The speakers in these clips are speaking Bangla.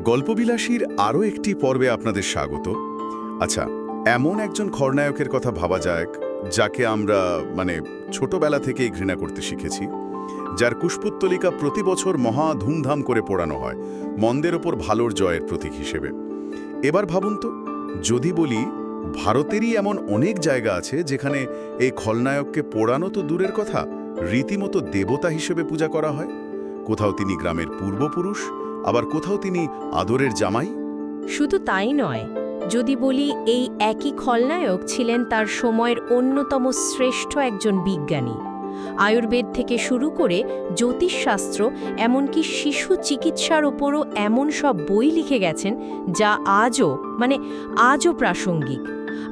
গল্পবিলাসীর আরও একটি পর্বে আপনাদের স্বাগত। আচ্ছা, এমন একজন খলনায়কের কথা ভাবা যাক যাকে আমরা ছোটবেলা থেকেই ঘৃণা করতে শিখেছি, যার কুশপুত্তলিকা প্রতি বছর মহা ধুমধাম করে পোড়ানো হয় মন্দের ওপর ভালোর জয়ের প্রতীক হিসেবে। এবার ভাবুন তো, যদি বলি ভারতেরই এমন অনেক জায়গা আছে যেখানে এই খলনায়ককে পোড়ানো তো দূরের কথা, রীতিমতো দেবতা হিসেবে পূজা করা হয়। কোথাও তিনি গ্রামের পূর্বপুরুষ, আবার কোথাও তিনি আদরের জামাই। শুধু তাই নয়, যদি বলি এই একই খলনায়ক ছিলেন তার সময়ের অন্যতম শ্রেষ্ঠ একজন বিজ্ঞানী। আয়ুর্বেদ থেকে শুরু করে জ্যোতিষশাস্ত্র, এমনকি শিশু চিকিৎসার ওপরও এমন সব বই লিখে গেছেন যা আজও প্রাসঙ্গিক।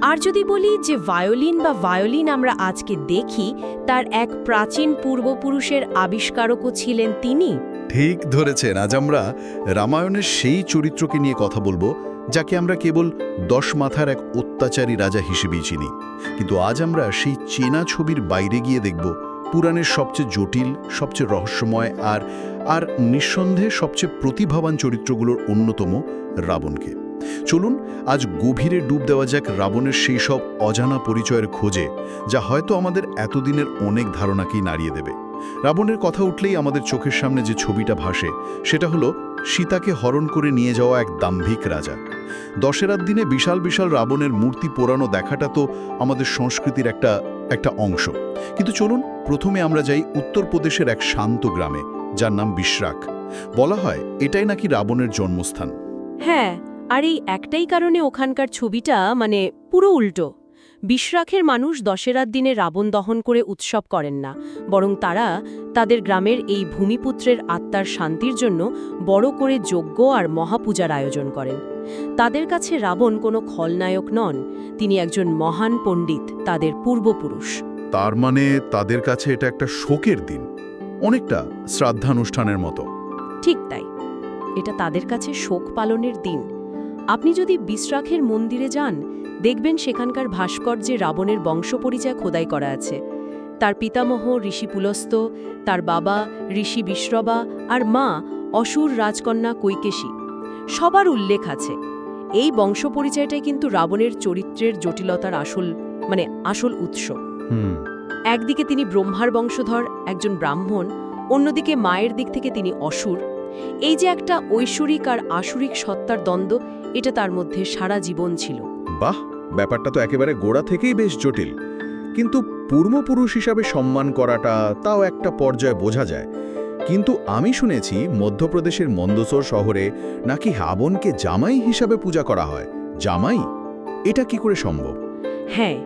আর যদি বলি যে ভায়োলিন আমরা আজকে দেখি, তার এক প্রাচীন পূর্বপুরুষের আবিষ্কারকও ছিলেন তিনি। ঠিক ধরেছেন। আজ আমরা রামায়ণের সেই চরিত্রকে নিয়ে কথা বলবো যাকে আমরা কেবল 10 মাথার এক অত্যাচারী রাজা হিসেবেই চিনি, কিন্তু আজ আমরা সেই চেনা ছবির বাইরে গিয়ে দেখব পুরাণের সবচেয়ে জটিল, সবচেয়ে রহস্যময় আর নিঃসন্দেহে সবচেয়ে প্রতিভাবান চরিত্রগুলোর অন্যতম রাবণকে। চলুন আজ গভীরে ডুব দেওয়া যাক রাবণের সেই সব অজানা পরিচয়ের খোঁজে, যা হয়তো আমাদের এতদিনের অনেক ধারণাকেই নাড়িয়ে দেবে। রাবণের কথা উঠলেই আমাদের চোখের সামনে যে ছবিটা ভাসে সেটা হলো সীতাকে হরণ করে নিয়ে যাওয়া এক দাম্ভিক রাজা। দশেরার দিনে বিশাল বিশাল রাবণের মূর্তি পোড়ানো দেখাটা তো আমাদের সংস্কৃতির একটা অংশ। কিন্তু চলুন প্রথমে আমরা যাই উত্তরপ্রদেশের এক শান্ত গ্রামে, যার নাম বিশরাক। বলা হয় এটাই নাকি রাবণের জন্মস্থান। হ্যাঁ, আর এই একটাই কারণে ওখানকার ছবিটা পুরো উল্টো। বিশরাখের মানুষ দশেরার দিনে রাবণ দহন করে উৎসব করেন না, বরং তারা তাদের গ্রামের এই ভূমিপুত্রের আত্মার শান্তির জন্য বড় করে যজ্ঞ আর মহাপূজার আয়োজন করেন। তাদের কাছে রাবণ কোনো খলনায়ক নন, তিনি একজন মহান পণ্ডিত, তাদের পূর্বপুরুষ। তার মানে তাদের কাছে এটা একটা শোকের দিন, অনেকটা শ্রাদ্ধানুষ্ঠানের মতো। ঠিক তাই, এটা তাদের কাছে শোক পালনের দিন। আপনি যদি বিশরাখের মন্দিরে যান, দেখবেন সেখানকার ভাস্কর্যে রাবণের বংশপরিচয় খোদাই করা আছে। তার পিতামহ ঋষি পুলস্ত, তার বাবা ঋষি বিশ্রবা আর মা অসুর রাজকন্যা কৈকেশী, সবার উল্লেখ আছে। এই বংশপরিচয়টাই কিন্তু রাবণের চরিত্রের জটিলতার আসল উৎস। একদিকে তিনি ব্রহ্মার বংশধর, একজন ব্রাহ্মণ, অন্যদিকে মায়ের দিক থেকে তিনি অসুর। এই যে একটা ঐশ্বরিক আর আসুরিক সত্তার দ্বন্দ্ব, এটা তার মধ্যে সারা জীবন ছিল। বাহ, ব্যাপারটা তো একেবারে গোড়া থেকেই বেশ জটিল। কিন্তু পূর্বপুরুষ হিসাবে সম্মান করাটা তাও একটা পর্যায়ে বোঝা যায়। কিন্তু আমি শুনেছি মধ্যপ্রদেশের মন্দসোর শহরে নাকি রাবণকে জামাই হিসাবে পূজা করা হয়। জামাই? এটা কি করে সম্ভব? হ্যাঁ,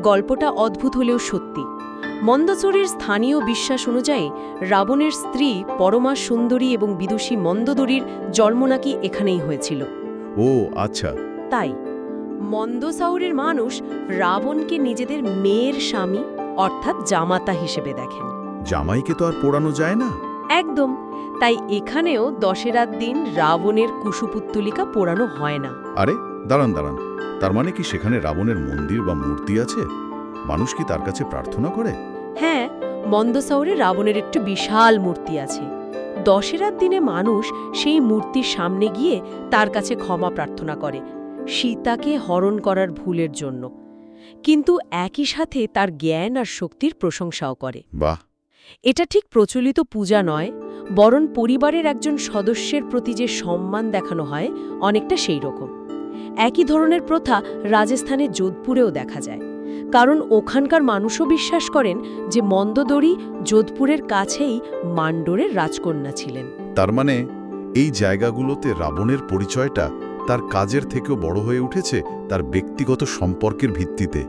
গল্পটা অদ্ভুত হলেও সত্যি। মন্দসোরের স্থানীয় বিশ্বাস অনুযায়ী রাবণের স্ত্রী পরমা সুন্দরী এবং বিদুষী মন্দোদরীর জন্ম নাকি এখানেই হয়েছিল। ও আচ্ছা। তাই মন্দসৌরের মানুষ রাবণকে নিজেদের মেয়ের স্বামী অর্থাৎ জামাতা হিসেবে দেখেন। জামাইকে তো আর পোড়ানো যায় না। একদম। তাই এখানেও দশেরার দিন রাবণের কুশপুত্তলিকা পোড়ানো হয় না। আরে দাঁড়ান, তার মানে কি সেখানে রাবণের মন্দির বা মূর্তি আছে? মানুষ কি তার কাছে প্রার্থনা করে? হ্যাঁ, মন্দসৌরে রাবণের একটি বিশাল মূর্তি আছে। দশেরার দিনে মানুষ সেই মূর্তির সামনে গিয়ে তার কাছে ক্ষমা প্রার্থনা করে, সীতাকে হরণ করার ভুলের জন্য, কিন্তু একই সাথে তার জ্ঞান আর শক্তির প্রশংসাও করে। বাহ! এটা ঠিক প্রচলিত পূজা নয়, বরং পরিবারের একজন সদস্যের প্রতি যে সম্মান দেখানো হয়, অনেকটা সেই রকম। একই ধরনের প্রথা রাজস্থানের যোধপুরেও দেখা যায়, কারণ ওখানকার মানুষও বিশ্বাস করেন যে মন্দোদরী যোধপুরের কাছেই মান্ডোরের রাজকন্যা ছিলেন। তার মানে এই জায়গাগুলোতে রাবণের পরিচয়টা তার কাজের থেকেও বড় হয়ে উঠেছে তার ব্যক্তিগত সম্পর্কের ভিত্তিতে।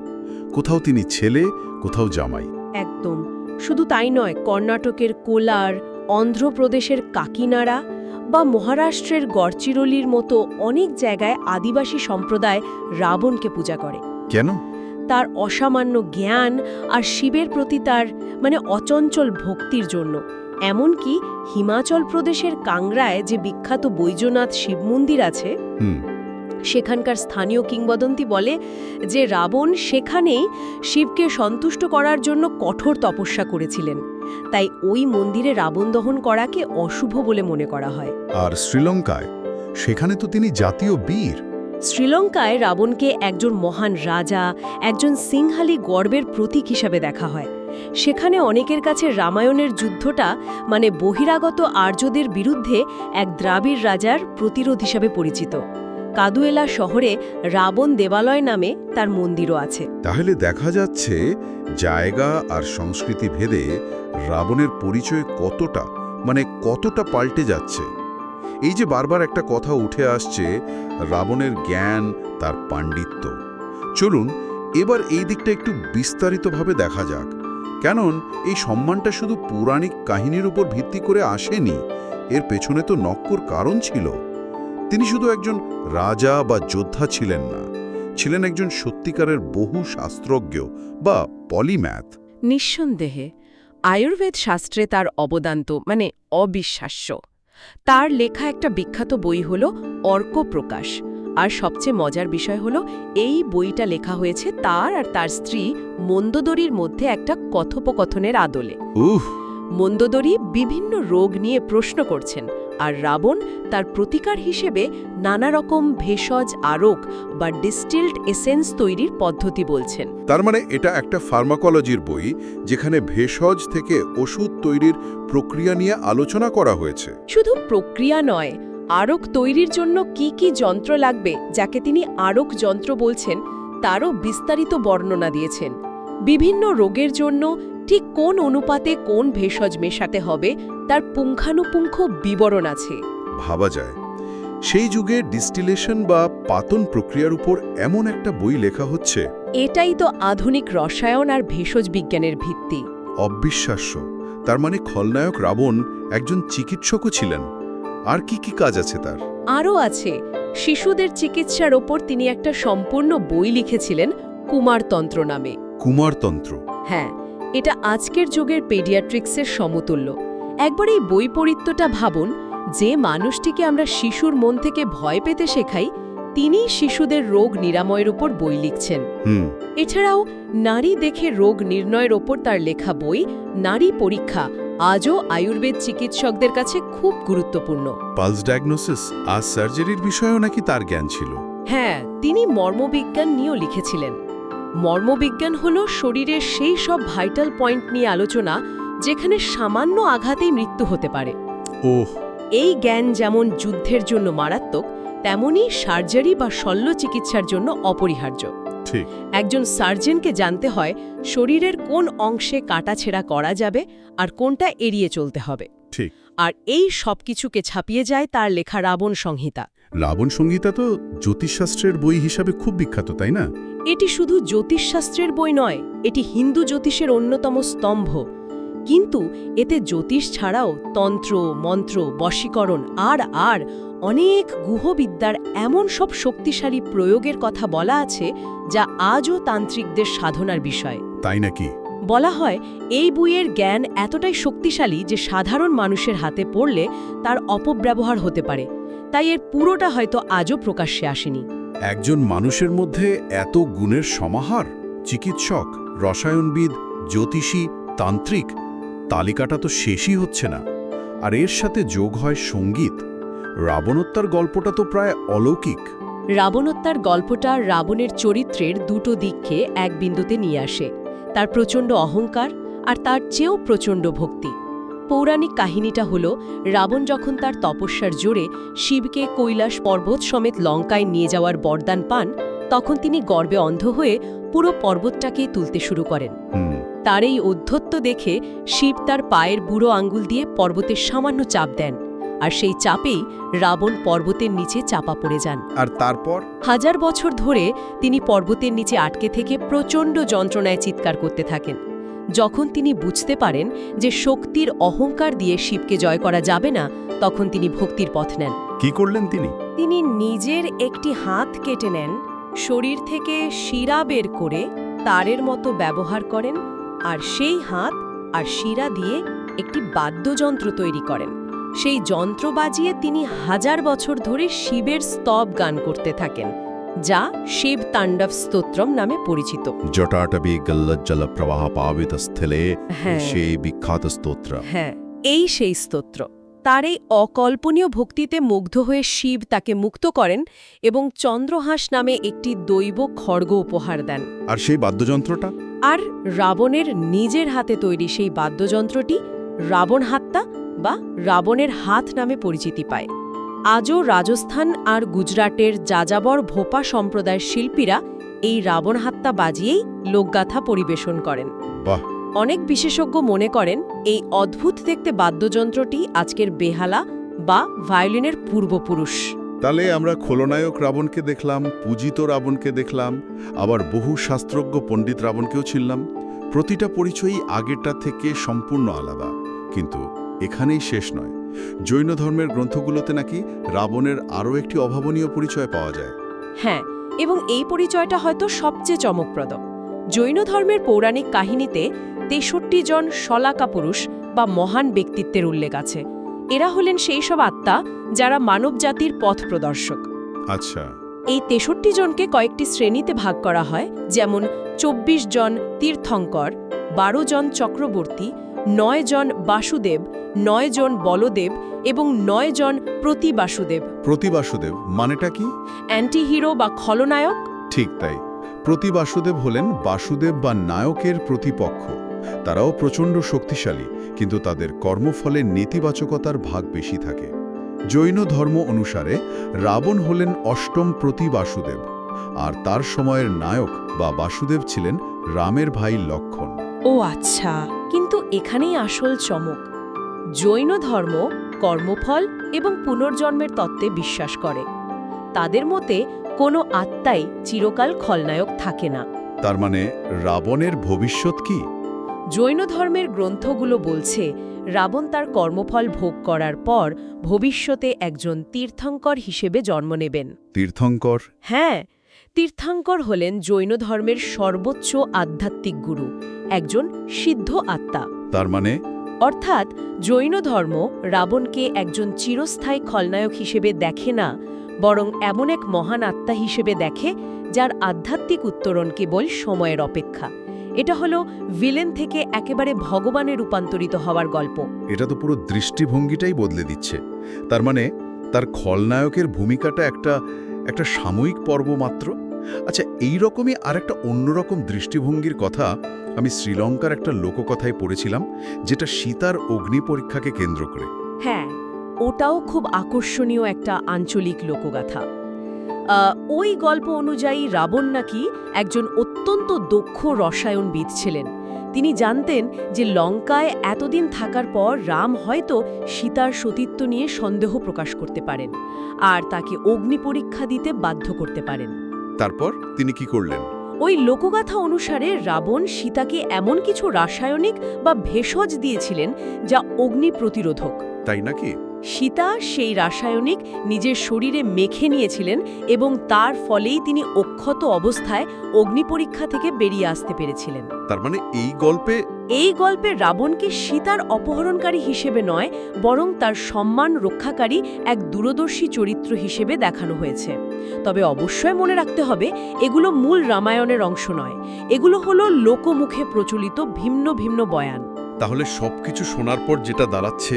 কোথাও তিনি ছেলে, কোথাও জামাই। একদম। শুধু তাই নয়, কর্ণাটকের কোলার, অন্ধ্রপ্রদেশের কাকিনাড়া বা মহারাষ্ট্রের গড়চিরোলির মতো অনেক জায়গায় আদিবাসী সম্প্রদায় রাবণকে পূজা করে। কেন? তার অসামান্য জ্ঞান আর শিবের প্রতি তার অচঞ্চল ভক্তির জন্য। এমনকি হিমাচল প্রদেশের কাংড়ায় যে বিখ্যাত বৈদ্যনাথ শিব মন্দির আছে, সেখানকার স্থানীয় কিংবদন্তি বলে যে রাবণ সেখানেই শিবকে সন্তুষ্ট করার জন্য কঠোর তপস্যা করেছিলেন। তাই ওই মন্দিরে রাবণ দহন করাকে অশুভ বলে মনে করা হয়। আর শ্রীলঙ্কায় সেখানে তো তিনি জাতীয় বীর। শ্রীলঙ্কায় রাবণকে একজন মহান রাজা, একজন সিংহালী গর্বের প্রতীক হিসাবে দেখা হয়। সেখানে অনেকের কাছে রামায়ণের যুদ্ধটা মানে বহিরাগত আর্যদের বিরুদ্ধে এক দ্রাবিড় রাজার প্রতিরোধ হিসাবে পরিচিত। কাদুয়েলা শহরে রাবণ দেবালয় নামে তার মন্দিরও আছে। তাহলে দেখা যাচ্ছে জায়গা আর সংস্কৃতি ভেদে রাবণের পরিচয় কতটা পাল্টে যাচ্ছে। এই যে বারবার একটা কথা উঠে আসছে, রাবণের জ্ঞান, তার পাণ্ডিত্য। চলুন এবার এই দিকটা একটু বিস্তারিতভাবে দেখা যাক। কেনন এই সম্মানটা শুধু পৌরাণিক কাহিনীর উপর ভিত্তি করে আসেনি, এর পেছনে তো নক্কর কারণ ছিল। তিনি শুধু একজন রাজা বা যোদ্ধা ছিলেন না, ছিলেন একজন সত্যিকারের বহু শাস্ত্রজ্ঞ বা পলিম্যাথ। নিঃসন্দেহে আয়ুর্বেদ শাস্ত্রে তার অবদান তো মানে অবিশ্বাস্য। তার লেখা একটা বিখ্যাত বই হল অর্ক প্রকাশ। আর সবচেয়ে মজার বিষয় হল এই বইটা লেখা হয়েছে তার আর তার স্ত্রী মন্দোদরীর মধ্যে একটা কথোপকথনের আদলে। মন্দোদরী বিভিন্ন রোগ নিয়ে প্রশ্ন করছেন, আর রাবণ তার প্রতিকার হিসেবে নানা রকম ভেষজ আরক বা ডিস্টিলড এসেন্স তৈরির পদ্ধতি বলছেন। তার মানে এটা একটা ফার্মাকোলজির বই, যেখানে ভেষজ থেকে ওষুধ তৈরির প্রক্রিয়া নিয়ে আলোচনা করা হয়েছে। শুধু প্রক্রিয়া নয়, আরক তৈরির জন্য কি কি যন্ত্র লাগবে, যাকে তিনি আরক যন্ত্র বলছেন, তারও বিস্তারিত বর্ণনা দিয়েছেন। বিভিন্ন রোগের জন্য ঠিক কোন অনুপাতে কোন ভেষজ মেশাতে হবে তার পুঙ্খানুপুঙ্খ বিবরণ আছে। ভাবা যায় সেই যুগে ডিস্টিলেশন বা পাতন প্রক্রিয়ার উপর এমন একটা বই লেখা হচ্ছে। এটাই তো আধুনিক রসায়ন আর ভেষজ বিজ্ঞানের ভিত্তি। অবিশ্বাস্য। তার মানে খলনায়ক রাবণ একজন চিকিৎসকও ছিলেন। আর কি কি কাজ আছে তার? আরও আছে, শিশুদের চিকিৎসার ওপর তিনি একটা সম্পূর্ণ বই লিখেছিলেন কুমারতন্ত্র নামে। কুমারতন্ত্র? হ্যাঁ, এটা আজকের যুগের পেডিয়াট্রিক্সের সমতুল্য। একবার এই বৈপরীত্যটা ভাবুন, যে মানুষটিকে আমরা শিশুর মন থেকে ভয় পেতে শেখাই, তিনি শিশুদের রোগ নিরাময়ের উপর বই লিখছেন। এছাড়াও নারী দেখে রোগ নির্ণয়ের ওপর তার লেখা বই নারী পরীক্ষা আজও আয়ুর্বেদ চিকিৎসকদের কাছে খুব গুরুত্বপূর্ণ। পালস ডায়াগনোসিস আর সার্জারির বিষয়েও নাকি তার জ্ঞান ছিল। হ্যাঁ, তিনি মর্মবিজ্ঞান নিয়েও লিখেছিলেন। মর্মবিজ্ঞান হল শরীরের সেই সব ভাইটাল পয়েন্ট নিয়ে আলোচনা যেখানে সামান্য আঘাতেই মৃত্যু হতে পারে। এই জ্ঞান যেমন যুদ্ধের জন্য মারাত্মক, তেমনি সার্জারি বা শল্য চিকিৎসার জন্য অপরিহার্য। ঠিক। একজন সার্জনকে জানতে হয় শরীরের কোন অংশে কাটাছেঁড়া করা যাবে আর কোনটা এড়িয়ে চলতে হবে। ঠিক। আর এই সব কিছুকে ছাপিয়ে যায় তার লেখা রাবণ সংহিতা। রাবণ সংহিতা তো জ্যোতিষশাস্ত্রের বই হিসাবে খুব বিখ্যাত, তাই না? এটি শুধু জ্যোতিষশাস্ত্রের বই নয়, এটি হিন্দু জ্যোতিষের অন্যতম স্তম্ভ। কিন্তু এতে জ্যোতিষ ছাড়াও তন্ত্র, মন্ত্র, বশীকরণ আর অনেক গুহবিদ্যার এমন সব শক্তিশালী প্রয়োগের কথা বলা আছে যা আজও তান্ত্রিকদের সাধনার বিষয়। তাই নাকি? বলা হয় এই বইয়ের জ্ঞান এতটাই শক্তিশালী যে সাধারণ মানুষের হাতে পড়লে তার অপব্যবহার হতে পারে। তাই এর পুরোটা হয়তো আজও প্রকাশ্যে আসেনি। একজন মানুষের মধ্যে এত গুণের সমাহার, চিকিৎসক, রসায়নবিদ, জ্যোতিষী, তান্ত্রিক, তালিকাটা তো শেষই হচ্ছে না। আর এর সাথে যোগ হয় সঙ্গীত। রাবণহত্যার গল্পটা তো প্রায় অলৌকিক। রাবণহত্যার গল্পটা রাবণের চরিত্রের দুটো দিককে এক বিন্দুতে নিয়ে আসে, তার প্রচণ্ড অহংকার আর তার চেয়েও প্রচণ্ড ভক্তি। পৌরাণিক কাহিনীটা হল রাবণ যখন তার তপস্যার জোরে শিবকে কৈলাস পর্বত সমেত লঙ্কায় নিয়ে যাওয়ার বরদান পান, তখন তিনি গর্বে অন্ধ হয়ে পুরো পর্বতটাকেই তুলতে শুরু করেন। তার এই ঔদ্ধত্য দেখে শিব তার পায়ের বুড়ো আঙ্গুল দিয়ে পর্বতের সামান্য চাপ দেন, আর সেই চাপেই রাবণ পর্বতের নিচে চাপা পড়ে যান। আর তারপর 1000 বছর ধরে তিনি পর্বতের নিচে আটকে থেকে প্রচণ্ড যন্ত্রণায় চিৎকার করতে থাকেন। যখন তিনি বুঝতে পারেন যে শক্তির অহংকার দিয়ে শিবকে জয় করা যাবে না, তখন তিনি ভক্তির পথ নেন। কি করলেন তিনি? তিনি নিজের একটি হাত কেটে নেন, শরীর থেকে শিরা বের করে তারের মতো ব্যবহার করেন, আর সেই হাত আর শিরা দিয়ে একটি বাদ্যযন্ত্র তৈরি করেন। সেই যন্ত্র বাজিয়ে তিনি 1000 বছর ধরে শিবের স্তব গান করতে থাকেন, যা শিব তাণ্ডব স্তোত্রম নামে পরিচিত। জটাটবি গল্লজ্জল প্রবাহ পাবিত স্থলে, সেই বিখ্যাত স্তোত্র। হ্যাঁ, এই সেই স্তোত্র। তার এই অকল্পনীয় ভক্তিতে মুগ্ধ হয়ে শিব তাকে মুক্ত করেন এবং চন্দ্রহাস নামে একটি দৈব খড়গ উপহার দেন। আর সেই বাদ্যযন্ত্রটা? আর রাবণের নিজের হাতে তৈরি সেই বাদ্যযন্ত্রটি রাবণ হাত্তা বা রাবণের হাত নামে পরিচিতি পায়। আজও রাজস্থান আর গুজরাটের যাযাবর ভোপা সম্প্রদায়ের শিল্পীরা এই রাবণ হাত্তা বাজিয়েই লোকগাথা পরিবেশন করেন। বাহ! অনেক বিশেষজ্ঞ মনে করেন এই অদ্ভুত দেখতে বাদ্যযন্ত্রটি আজকের বেহালা বা ভায়োলিনের পূর্বপুরুষ। তাহলে আমরা খলনায়ক রাবণকে দেখলাম, পূজিত রাবণকে দেখলাম, আবার বহু শাস্ত্রজ্ঞ পণ্ডিত রাবণকেও চিনলাম। প্রতিটা পরিচয়ই আগেরটা থেকে সম্পূর্ণ আলাদা। কিন্তু এখানেই শেষ নয়। জৈন ধর্মের গ্রন্থগুলোতে নাকি রাবণের আরও একটি অভাবনীয় পরিচয় পাওয়া যায়। হ্যাঁ, এবং এই পরিচয়টা হয়তো সবচেয়ে চমকপ্রদ। জৈন ধর্মের পৌরাণিক কাহিনীতে ৬৩ জন শলাকা পুরুষ বা মহান ব্যক্তিত্বের উল্লেখ আছে। এরা হলেন সেই সব আত্মা যারা মানবজাতির পথ প্রদর্শক। আচ্ছা। এই ৬৩ জনকে কয়েকটি শ্রেণীতে ভাগ করা হয়, যেমন ২৪ জন তীর্থঙ্কর, ১২ জন চক্রবর্তী, ৯ জন বাসুদেব, ৯ জন বলদেব এবং ৯ জন প্রতিবাসুদেব। প্রতিবাসুদেব মানেটা কি? অ্যান্টিহিরো বা খলনায়ক। ঠিক তাই। প্রতিবাসুদেব হলেন বাসুদেব বা নায়কের প্রতিপক্ষ। তারাও প্রচণ্ড শক্তিশালী, কিন্তু তাদের কর্মফলে নেতিবাচকতার ভাগ বেশি থাকে। জৈন ধর্ম অনুসারে রাবণ হলেন অষ্টম প্রতিবাসুদেব, আর তার সময়ের নায়ক বা বাসুদেব ছিলেন রামের ভাই লক্ষ্মণ। ও আচ্ছা, কিন্তু এখানেই আসল চমক। জৈন ধর্ম কর্মফল এবং পুনর্জন্মের তত্ত্বে বিশ্বাস করে। তাদের মতে কোনো আত্মাই চিরকাল খলনায়ক থাকে না। তার মানে রাবণের ভবিষ্যৎ কি? জৈন ধর্মের গ্রন্থগুলো বলছে রাবণ তার কর্মফল ভোগ করার পর ভবিষ্যতে একজন তীর্থঙ্কর হিসেবে জন্ম নেবেন। তীর্থঙ্কর? হ্যাঁ, তীর্থঙ্কর হলেন জৈন ধর্মের সর্বোচ্চ আধ্যাত্মিক গুরু, একজন সিদ্ধ আত্মা। তার মানে? অর্থাৎ জৈন ধর্ম রাবণকে একজন চিরস্থায়ী খলনায়ক হিসেবে দেখে না, বরং এমন এক মহান আত্মা হিসেবে দেখে যার আধ্যাত্মিক উত্তরণ কেবল সময়ের অপেক্ষা। এটা হলো ভিলেন থেকে একেবারে ভগবানে রূপান্তরিত হওয়ার গল্প। এটা তো পুরো দৃষ্টিভঙ্গিটাই বদলে দিচ্ছে। তার মানে তার খলনায়কের ভূমিকাটা একটা সাময়িক পর্ব মাত্র। আচ্ছা, এই রকমই আরেকটা অন্যরকম দৃষ্টিভঙ্গির কথা আমি শ্রীলঙ্কার একটা লোককথায় পড়েছিলাম, যেটা সীতার অগ্নি পরীক্ষাকে কেন্দ্র করে। হ্যাঁ, ওটাও খুব আকর্ষণীয় একটা আঞ্চলিক লোকগাথা। ওই গল্প অনুযায়ী রাবণ নাকি একজন অত্যন্ত দক্ষ রসায়নবিদ ছিলেন। তিনি জানতেন যে লঙ্কায় এতদিন থাকার পর রাম হয়তো সীতার সতীত্ব নিয়ে সন্দেহ প্রকাশ করতে পারেন, আর তাকে অগ্নি পরীক্ষা দিতে বাধ্য করতে পারেন। তারপর তিনি কি করলেন? ওই লোকগাথা অনুসারে রাবণ সীতাকে এমন কিছু রাসায়নিক বা ভেষজ দিয়েছিলেন যা অগ্নি প্রতিরোধক। তাই নাকি? সীতা সেই রাসায়নিক নিজের শরীরে মেখে নিয়েছিলেন এবং তার ফলেই তিনি অক্ষত অবস্থায় অগ্নি পরীক্ষা থেকে বেরিয়ে আসতে পেরেছিলেন। তার মানে এই গল্পে রাবণকে সীতার অপহরণকারী হিসেবে নয়, বরং তার সম্মান রক্ষাকারী এক দূরদর্শী চরিত্র হিসেবে দেখানো হয়েছে। তবে অবশ্যই মনে রাখতে হবে, এগুলো মূল রামায়ণের অংশ নয়। এগুলো হলো লোকমুখে প্রচলিত ভিন্ন ভিন্ন বয়ান। তাহলে সবকিছু শোনার পর যেটা দাঁড়াচ্ছে,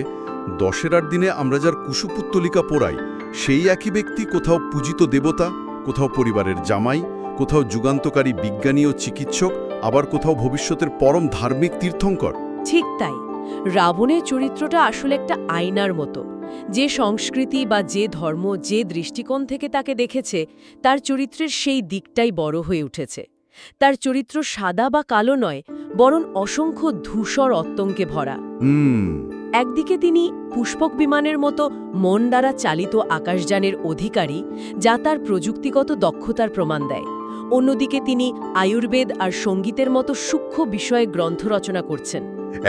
দশেরার দিনে আমরা যার কুশপুত্তলিকা পোড়াই, সেই একই ব্যক্তি কোথাও পূজিত দেবতা, কোথাও পরিবারের জামাই, কোথাও যুগান্তকারী বিজ্ঞানী ও চিকিৎসক, আবার কোথাও ভবিষ্যতের পরম ধার্মিক তীর্থঙ্কর। ঠিক তাই, রাবণের চরিত্রটা আসলে একটা আয়নার মতো। যে সংস্কৃতি বা যে ধর্ম যে দৃষ্টিকোণ থেকে তাকে দেখেছে, তার চরিত্রের সেই দিকটাই বড় হয়ে উঠেছে। তার চরিত্র সাদা বা কালো নয়, বরং অসংখ্য ধূসর অত্যঙ্কে ভরা। একদিকে তিনি পুষ্পক বিমানের মতো মন দ্বারা চালিত আকাশযানের অধিকারী, যা তার প্রযুক্তিগত দক্ষতার প্রমাণ দেয়। অন্যদিকে তিনি আয়ুর্বেদ আর সঙ্গীতের মতো সূক্ষ্ম বিষয়ে গ্রন্থ রচনা করছেন।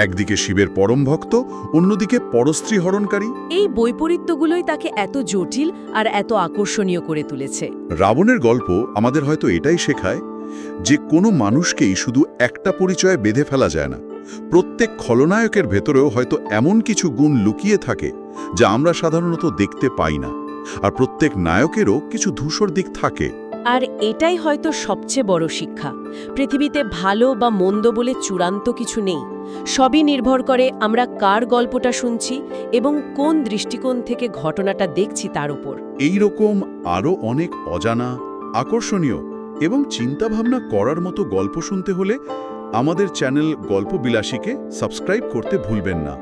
একদিকে শিবের পরম ভক্ত, অন্যদিকে পরস্ত্রী হরণকারী। এই বৈপরীত্যগুলোই তাকে এত জটিল আর এত আকর্ষণীয় করে তুলেছে। রাবণের গল্প আমাদের হয়তো এটাই শেখায় যে কোনো মানুষকেই শুধু একটা পরিচয়ে বেঁধে ফেলা যায় না। প্রত্যেক খলনায়কের ভেতরেও হয়তো এমন কিছু গুণ লুকিয়ে থাকে যা আমরা সাধারণত দেখতে পাই না, আর প্রত্যেক নায়কেরও কিছু ধূসর দিক থাকে। আর এটাই হয়তো সবচেয়ে বড় শিক্ষা। পৃথিবীতে ভালো বা মন্দ বলে চূড়ান্ত কিছু নেই। সবই নির্ভর করে আমরা কার গল্পটা শুনছি এবং কোন দৃষ্টিকোণ থেকে ঘটনাটা দেখছি তার উপর। এই রকম আরও অনেক অজানা, আকর্ষণীয় এবং চিন্তাভাবনা করার মতো গল্প শুনতে হলে আমাদের চ্যানেল গল্পবিলাসীকে সাবস্ক্রাইব করতে ভুলবেন না।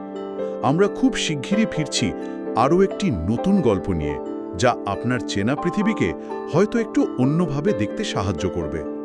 আমরা খুব শিগগিরই ফিরছি আরও একটি নতুন গল্প নিয়ে, যা আপনার চেনা পৃথিবীকে হয়তো একটু অন্যভাবে দেখতে সাহায্য করবে।